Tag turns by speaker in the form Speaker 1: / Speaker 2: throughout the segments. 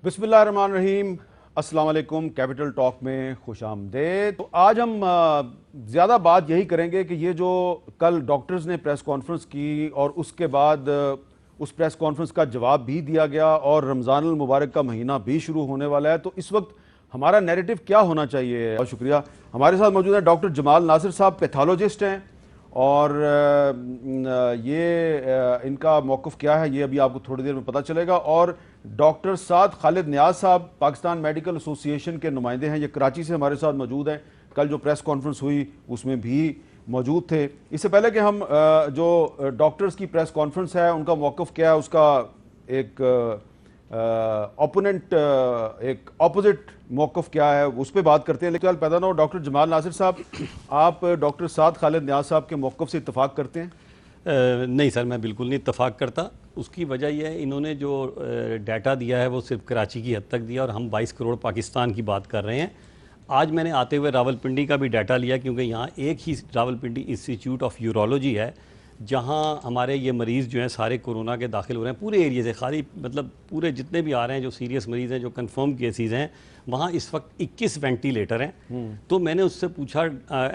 Speaker 1: बिस्मिल्लाहिर्रहमानिर्रहीम। अस्सलाम वालेकुम। कैपिटल टॉक में खुश आमदेद। तो आज हम ज़्यादा बात यही करेंगे कि ये जो कल डॉक्टर्स ने प्रेस कॉन्फ्रेंस की और उसके बाद उस प्रेस कॉन्फ्रेंस का जवाब भी दिया गया और रमज़ान अल मुबारक का महीना भी शुरू होने वाला है, तो इस वक्त हमारा नैरेटिव क्या होना चाहिए। बहुत शुक्रिया। हमारे साथ मौजूद है डॉक्टर जमाल नासिर साहब, पैथोलॉजिस्ट हैं, और इनका मौक़िफ़ क्या है ये अभी आपको थोड़ी देर में पता चलेगा। और डॉक्टर साद खालिद नियाज़ साहब पाकिस्तान मेडिकल एसोसिएशन के नुमाइंदे हैं, ये कराची से हमारे साथ मौजूद हैं। कल जो प्रेस कॉन्फ्रेंस हुई उसमें भी मौजूद थे। इससे पहले कि हम जो डॉक्टर्स की प्रेस कॉन्फ्रेंस है उनका मौक़िफ़ क्या है, उसका एक एक ऑपोजिट मौक़िफ़ क्या है, उस पर बात करते हैं। लेकिन पैदा ना हो, डॉक्टर जमाल नासिर साहब, आप डॉक्टर साद खालिद नियाज़ साहब के मौक़िफ़ से इत्तफ़ाक़ करते हैं?
Speaker 2: नहीं सर, मैं बिल्कुल नहीं इत्तफ़ाक़ करता। उसकी वजह यह है, इन्होंने जो डाटा दिया है वो सिर्फ कराची की हद तक दिया और हम 22 करोड़ पाकिस्तान की बात कर रहे हैं। आज मैंने आते हुए रावलपिंडी का भी डाटा लिया, क्योंकि यहाँ एक ही रावलपिंडी इंस्टीट्यूट ऑफ यूरोलॉजी है जहाँ हमारे ये मरीज़ जो हैं सारे कोरोना के दाखिल हो रहे हैं पूरे एरिया से, खाली मतलब पूरे जितने भी आ रहे हैं जो सीरियस मरीज़ हैं, जो कंफर्म केसेस हैं, वहाँ इस वक्त 21 वेंटिलेटर हैं। तो मैंने उससे पूछा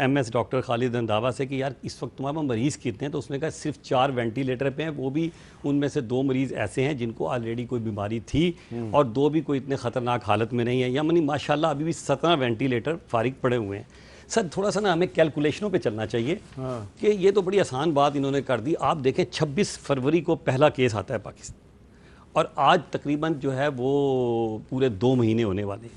Speaker 2: MS डॉक्टर खालिद रंधावा से कि यार इस वक्त तुम्हारे पास मरीज़ कितने हैं, तो उसने कहा सिर्फ 4 वेंटिलेटर पे हैं, वो भी उनमें से 2 मरीज़ ऐसे हैं जिनको ऑलरेडी कोई बीमारी थी और 2 भी कोई इतने ख़तरनाक हालत में नहीं है। यानी माशाल्लाह अभी भी 17 वेंटिलेटर फारिग पड़े हुए हैं। सर थोड़ा सा ना हमें कैलकुलेशनों पे चलना चाहिए कि ये तो बड़ी आसान बात इन्होंने कर दी। आप देखें 26 फरवरी को पहला केस आता है पाकिस्तान और आज तकरीबन जो है वो पूरे 2 महीने होने वाले हैं।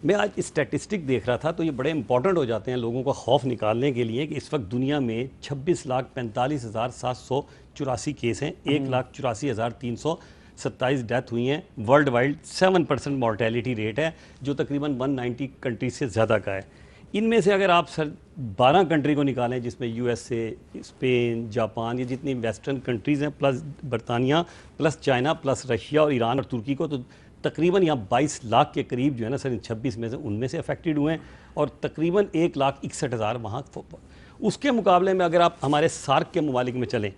Speaker 2: मैं आज स्टैटिस्टिक देख रहा था तो ये बड़े इंपॉर्टेंट हो जाते हैं लोगों का खौफ निकालने के लिए कि इस वक्त दुनिया में 26,45,784 केस हैं, 1,84,327 डेथ हुई हैं। वर्ल्ड वाइड 7% मॉर्टेलिटी रेट है जो तकरीबन 190 कंट्रीज से ज़्यादा का है। इनमें से अगर आप सर 12 कंट्री को निकालें जिसमें USA, स्पेन, जापान, ये जितनी वेस्टर्न कंट्रीज़ हैं, प्लस बरतानिया, प्लस चाइना, प्लस रशिया और ईरान और तुर्की को, तो तकरीबन यहाँ 22 लाख के करीब जो है ना सर 26 में से उनमें से अफेक्टेड हुए हैं और तकरीबन 1,61,000 वहाँ। उसके मुकाबले में अगर आप हमारे सार्क के ममालिक में चलें,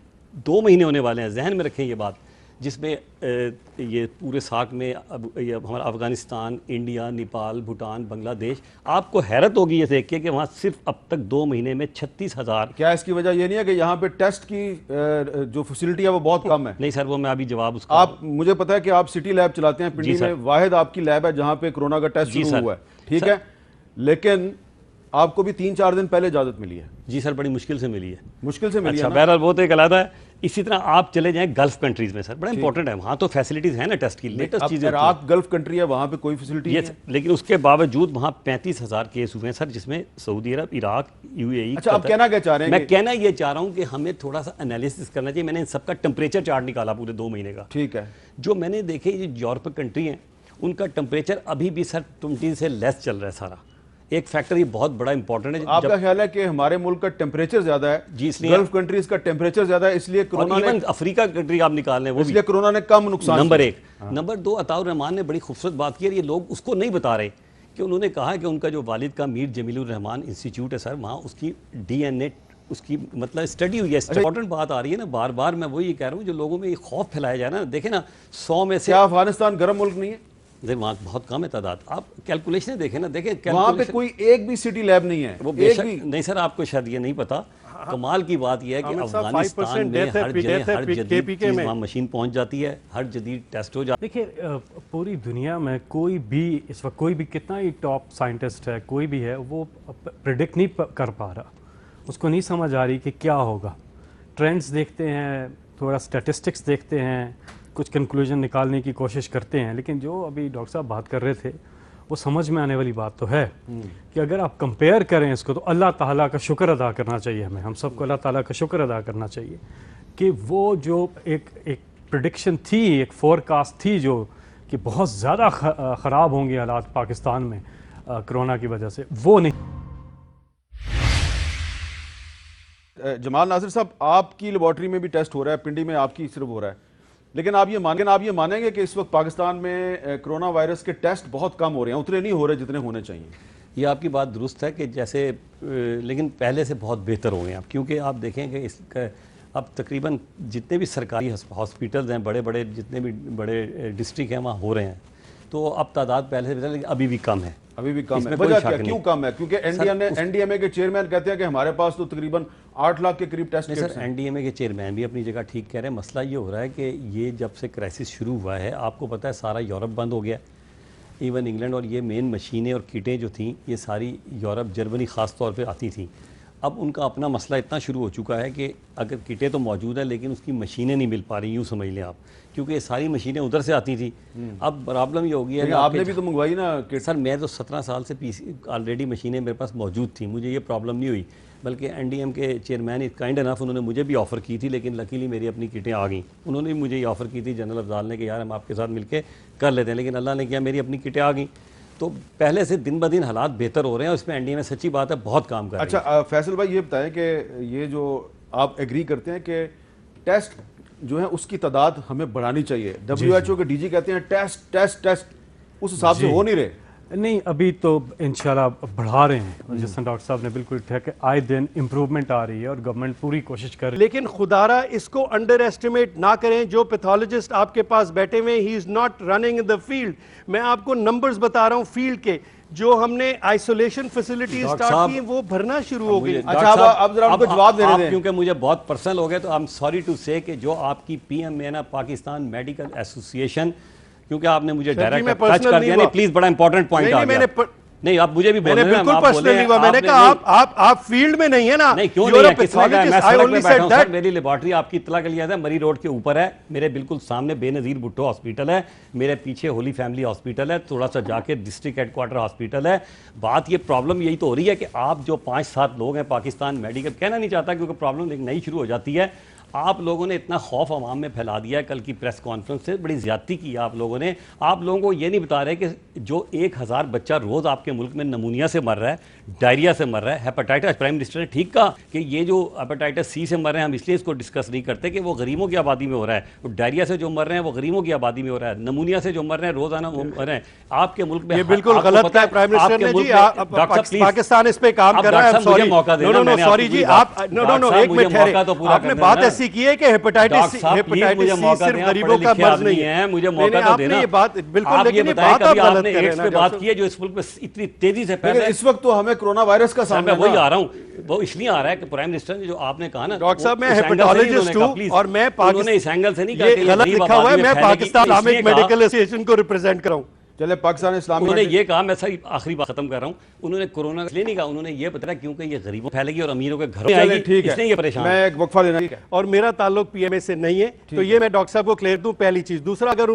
Speaker 2: 2 महीने होने वाले हैं, जहन में रखें ये बात, जिसमें ये पूरे सार्क में अब ये हमारा अफ़गानिस्तान, इंडिया, नेपाल, भूटान, बांग्लादेश, आपको हैरत होगी ये देख के कि वहाँ सिर्फ अब तक 2 महीने में 36,000।
Speaker 1: क्या इसकी वजह ये नहीं है कि यहाँ पे टेस्ट की जो फैसिलिटी है वो बहुत कम है?
Speaker 2: नहीं सर, वो मैं अभी जवाब उसका,
Speaker 1: आप, मुझे पता है कि आप सिटी लैब चलाते हैं पिंडी में, वाहिद आपकी लैब है जहाँ पे कोरोना का टेस्ट शुरू हुआ है, ठीक है, लेकिन आपको भी 3-4 दिन पहले इजाज़त मिली है?
Speaker 2: जी सर, बड़ी मुश्किल से मिली है।
Speaker 1: मुश्किल से मिली है ना?
Speaker 2: बहरहाल वो तो एक अलग है। इसी तरह आप चले जाएं गल्फ कंट्रीज़ में सर, बड़ा इंपॉर्टेंट है, वहाँ तो फैसिलिटीज़ हैं ना टेस्ट की, लेटेस्ट चीज़ें।
Speaker 1: इराक गल्फ कंट्री है, वहाँ पे कोई फैसिलिटी नहीं है,
Speaker 2: लेकिन उसके बावजूद वहाँ 35,000 केस हुए हैं सर, जिसमें सऊदी अरब, इराक, UAE।
Speaker 1: अच्छा, आप कहना क्या चाह रहे हैं?
Speaker 2: मैं कहना ये चाह रहा हूँ कि हमें थोड़ा सा एनालिसिस करना चाहिए। मैंने इन सबका टेम्परेचर चार्ट निकाला पूरे 2 महीने का,
Speaker 1: ठीक है।
Speaker 2: जो मैंने देखे ये यूरोप कंट्री हैं उनका टेम्परेचर अभी भी सर 20 से लेस चल रहा है सारा। एक फैक्टर ये बहुत बड़ा इंपॉर्टेंट है।
Speaker 1: आपका ख्याल है कि हमारे मुल्क का टेम्परेचर ज्यादा है जी, इसलिए गल्फ कंट्रीज का टेम्परेचर ज्यादा है, इसलिए कोरोना ने,
Speaker 2: अफ्रीका कंट्री आप निकाल लें, वो
Speaker 1: इसलिए कोरोना ने कम नुकसान।
Speaker 2: नंबर 1। नंबर 2, अताउर रहमान ने बड़ी खूबसूरत बात की है, ये लोग उसको नहीं बता रहे कि उन्होंने कहा कि उनका जो वालिद का मीर जमीलुर रहमान इंस्टीट्यूट है सर, वहाँ उसकी DNA उसकी मतलब स्टडी हुई है। इंपॉर्टेंट बात आ रही है ना, बार बार मैं वही कह रहा हूँ, जो लोगों में ये खौफ फैलाया जाए ना, देखें ना 100 में से,
Speaker 1: क्या अफगानिस्तान गर्म मुल्क नहीं है?
Speaker 2: वहाँ बहुत कम है तादाद। आप कैलकुलेशन देखें ना, देखें
Speaker 1: वहाँ पे कोई एक भी सिटी लैब नहीं है,
Speaker 2: वो बेशक नहीं सर, आपको शायद ये नहीं पता। कमाल की बात यह है कि अफगानिस्तान में हर जगह वहाँ मशीन पहुँच जाती है, हर जदीद टेस्ट हो जाता है।
Speaker 3: देखिए पूरी दुनिया में कोई भी इस वक्त, कोई भी कितना ही टॉप साइंटिस्ट है, कोई भी है, वो प्रिडिक्ट नहीं कर पा रहा, उसको नहीं समझ आ रही कि क्या होगा। ट्रेंड्स देखते हैं, थोड़ा स्टैटिस्टिक्स देखते हैं, कुछ कंक्लूजन निकालने की कोशिश करते हैं, लेकिन जो अभी डॉक्टर साहब बात कर रहे थे वो समझ में आने वाली बात तो है कि अगर आप कंपेयर करें इसको, तो अल्लाह ताला का शुक्र अदा करना चाहिए हमें, हम सबको अल्लाह ताला का शुक्र अदा करना चाहिए कि वो जो एक प्रेडिक्शन थी, एक फोरकास्ट थी जो कि बहुत ज़्यादा ख़राब होंगे हालात पाकिस्तान में कोरोना की वजह से, वो नहीं।
Speaker 1: जमाल नासिर साहब, आपकी लेबॉर्ट्री में भी टेस्ट हो रहा है, पिंडी में आपकी सिर्फ हो रहा है, लेकिन आप ये मानेंगे कि इस वक्त पाकिस्तान में कोरोना वायरस के टेस्ट बहुत कम हो रहे हैं, उतने नहीं हो रहे जितने होने चाहिए?
Speaker 2: ये आपकी बात दुरुस्त है कि जैसे, लेकिन पहले से बहुत बेहतर हो गए हैं, क्योंकि आप देखें कि इसका अब तकरीबन जितने भी सरकारी हॉस्पिटल्स हैं, बड़े बड़े जितने भी बड़े डिस्ट्रिक्ट हैं, वहाँ हो रहे हैं। تو اب تعداد پہلے سے بہتر لیکن ابھی بھی کم ہے.
Speaker 1: ابھی بھی کم
Speaker 2: اس
Speaker 1: ہے.
Speaker 2: میں کوئی
Speaker 1: وجہ
Speaker 2: شک
Speaker 1: کیا
Speaker 2: نہیں.
Speaker 1: کیوں کم ہے؟ کیونکہ این ڈی ایم اے کے چیئرمین کہتے ہیں کہ ہمارے پاس تو تقریباً 8 لاکھ کے قریب ٹیسٹ
Speaker 2: نہیں
Speaker 1: کٹس
Speaker 2: سر,
Speaker 1: ہیں.
Speaker 2: این ڈی ایم اے کے چیئرمین بھی اپنی جگہ ٹھیک کہہ رہے ہیں. مسئلہ یہ ہو رہا ہے کہ یہ جب سے کرائسس شروع ہوا ہے, آپ کو پتہ ہے سارا یورپ بند ہو گیا, ایون انگلینڈ, اور یہ مین مشینیں اور کٹیں جو تھیں یہ ساری یورپ, جرمنی خاص طور پہ آتی تھیں. اب ان کا اپنا مسئلہ اتنا شروع ہو چکا ہے کہ اگر کٹیں تو موجود ہیں لیکن اس کی مشینیں نہیں مل پا رہی, یوں سمجھ لیں آپ, کیونکہ یہ ساری مشینیں ادھر سے آتی تھیں. اب پرابلم یہ ہو گئی ہے,
Speaker 1: آپ نے بھی تو منگوائی نا کٹ.
Speaker 2: سر میں تو 17 سال سے آلریڈی مشینیں میرے پاس موجود تھیں, مجھے یہ پرابلم نہیں ہوئی. بلکہ این ڈی ایم کے چیئرمین کائنڈ انف انہوں نے مجھے بھی آفر کی تھی, لیکن لکیلی میری اپنی کٹیں آ گئیں. انہوں نے بھی مجھے یہ آفر کی تھی جنرل افضال نے کہ یار ہم آپ کے ساتھ مل کے کر لیتے ہیں, لیکن اللہ نے کیا میری اپنی کٹیں آ گئیں. تو پہلے سے دن بدن حالات بہتر ہو رہے ہیں, اور اس میں این ڈی ایم میں سچی بات ہے بہت کام کر رہے ہیں.
Speaker 1: اچھا فیصل بھائی یہ بتائیں کہ یہ جو آپ ایگری کرتے ہیں کہ ٹیسٹ جو ہے اس کی تعداد ہمیں بڑھانی چاہیے, ڈبلیو ایچ او کے ڈی جی کہتے ہیں ٹیسٹ ٹیسٹ ٹیسٹ اس حساب سے ہو نہیں رہے.
Speaker 3: نہیں ابھی تو انشاءاللہ بڑھا رہے ہیں, جس طرح ڈاکٹر صاحب نے بالکل ٹھیک ہے, آئے دن امپرومنٹ آ رہی ہے اور گورنمنٹ پوری کوشش کر رہی ہے.
Speaker 4: لیکن خدارہ اس کو انڈر ایسٹیمیٹ نہ کریں. جو پیتھولوجسٹ آپ کے پاس بیٹھے ہوئے, he is not running in the field. میں آپ کو نمبرز بتا رہا ہوں فیلڈ کے, جو ہم نے آئسولیشن فیسلٹیز اسٹارٹ کی وہ بھرنا شروع ہو گئی.
Speaker 1: اچھا اب ذرا ان کو جواب دینے دیں.
Speaker 2: کیونکہ مجھے بہت پرسنل ہو گئے تو آئی ایم سوری ٹو سے کہ جو آپ کی پی ایم اے نا پاکستان میڈیکل ایسوسیشن, کیونکہ آپ نے مجھے ڈائریکٹ ٹچ کر دیا. نہیں پلیز, بڑا امپورٹنٹ پوائنٹ آ گیا. نہیں آپ مجھے بھی بولیں,
Speaker 4: میں نے بالکل پرسنل نہیں ہوا, میں نے کہا آپ فیلڈ میں نہیں ہے نا.
Speaker 2: نہیں کیوں نہیں ہے, کس طرح کا ہے, میں سڑک پہ بیٹھا ہوں سر, میری لیبارٹری آپ کی اطلاع کے لیے ہے مری روڈ کے اوپر ہے, میرے بالکل سامنے بے نظیر بھٹو ہاسپٹل ہے, میرے پیچھے ہولی فیملی ہاسپٹل ہے, تھوڑا سا جا کے ڈسٹرکٹ ہیڈ کوارٹر ہاسپٹل ہے. بات یہ پرابلم یہی تو ہو رہی ہے کہ آپ جو 5-7 لوگ ہیں پاکستان میڈیکل, کہنا نہیں چاہتا کیونکہ پرابلم ایک نئی شروع ہو جاتی ہے. آپ لوگوں نے اتنا خوف عوام میں پھیلا دیا ہے, کل کی پریس کانفرنس سے بڑی زیادتی کی آپ لوگوں نے. آپ لوگوں کو یہ نہیں بتا رہے کہ جو 1000 بچہ روز آپ کے ملک میں نمونیا سے مر رہا ہے, ڈائریا سے مر رہا ہے, ہیپاٹائٹس, پرائم منسٹر نے ٹھیک کہا کہ یہ جو ہیپاٹائٹس سی سے مر رہے ہیں ہم اس لیے اس کو ڈسکس نہیں کرتے کہ وہ غریبوں کی آبادی میں ہو رہا ہے, ڈائریا سے جو مر رہے ہیں وہ غریبوں کی آبادی میں ہو رہا ہے, نمونیا سے جو مر رہے ہیں روزانہ وہ مر رہے ہیں آپ کے ملک میں.
Speaker 4: یہ بالکل غلط ہے پرائم منسٹر نے جی, پاکستان اس پہ کام کر رہا ہے. سوری جی, آپ ایک منٹ ٹھہرے, آپ نے بات ایسی کی ہے کہ ہیپاٹائٹس سی صرف غریبوں کا مرض نہیں ہے.
Speaker 2: مجھے موقع تو دینا.
Speaker 4: یہ بات بالکل, لیکن یہ
Speaker 2: بات
Speaker 4: آپ غلط
Speaker 2: نے
Speaker 4: کر
Speaker 2: ایڈس پہ بات کی ہے جو اس ملک میں اتنی تیزی سے پھیل رہا ہے.
Speaker 1: اس وقت تو ہمیں کرونا وائرس کا سامنا
Speaker 2: میں وہی آ رہا ہوں, وہ اس لیے آ رہا ہے کہ پرائم منسٹر نے جو آپ نے کہا نا,
Speaker 4: ڈاکٹر صاحب میں ہیپاٹالوجسٹ ہوں اور میں
Speaker 2: انہوں نے اس اینگل سے نہیں کہا کہ
Speaker 4: یہ غلط لکھا ہوا ہے, میں پاکستان اسلامک میڈیکل ایسوسی ایشن کو ریپرزینٹ کر رہا ہوں.
Speaker 1: چلے پاکستان اسلامی
Speaker 2: انہوں نے یہ کہا, میں صحیح آخری بات ختم کر رہا ہوں, انہوں نے کورونا اس لیے نہیں کہا, انہوں نے یہ بتایا کیونکہ یہ غریبوں پھیلے گی اور امیروں کے گھروں میں آئے گی, اس لیے یہ پریشان.
Speaker 1: میں ایک وقفہ لینا,
Speaker 4: اور میرا تعلق پی ایم اے سے نہیں ہے, تو یہ میں ڈاکٹر صاحب کو کلیئر دوں. پہلی چیز. دوسرا, اگر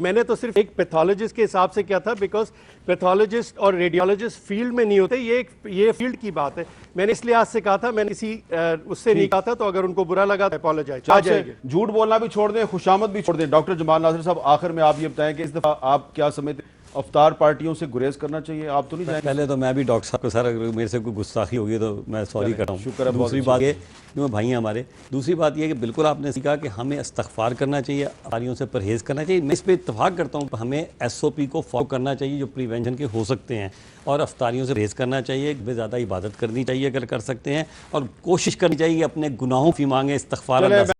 Speaker 4: میں نے تو صرف ایک پیتھولوجسٹ کے حساب سے کیا تھا, بیکاز پیتھولوجسٹ اور ریڈیولوجسٹ فیلڈ میں نہیں ہوتے, یہ فیلڈ کی بات ہے. میں نے اس لحاظ سے کہا تھا, میں نے کسی اس سے نہیں کہا تھا, تو اگر ان کو برا لگا تو اپالوجائز.
Speaker 1: جھوٹ بولنا بھی چھوڑ دیں, خوشامد بھی چھوڑ دیں. ڈاکٹر جمال ناصر صاحب, آخر میں آپ یہ بتائیں کہ اس دفعہ آپ کیا سمجھتے ہیں, افطار پارٹیوں سے گریز کرنا چاہیے, آپ تو نہیں جائیں؟
Speaker 2: پہلے تو میں بھی ڈاکٹر صاحب کو سر اگر میرے سے کوئی گستاخی ہوگی تو میں سوری کرتا ہوں.
Speaker 1: شکر ہے.
Speaker 2: دوسری بات یہ کیوں بھائی ہیں ہمارے, دوسری بات یہ کہ بالکل آپ نے کہا کہ ہمیں استغفار کرنا چاہیے, افطاریوں سے پرہیز کرنا چاہیے. میں اس پہ اتفاق کرتا ہوں, ہمیں ایس او پی کو فالو کرنا چاہیے جو پریونشن کے ہو سکتے ہیں, اور افطاریوں سے پرہیز کرنا چاہیے, بے زیادہ عبادت کرنی چاہیے اگر کر سکتے ہیں, اور کوشش کرنی چاہیے اپنے گناہوں کی مانگیں, استغفار اللہ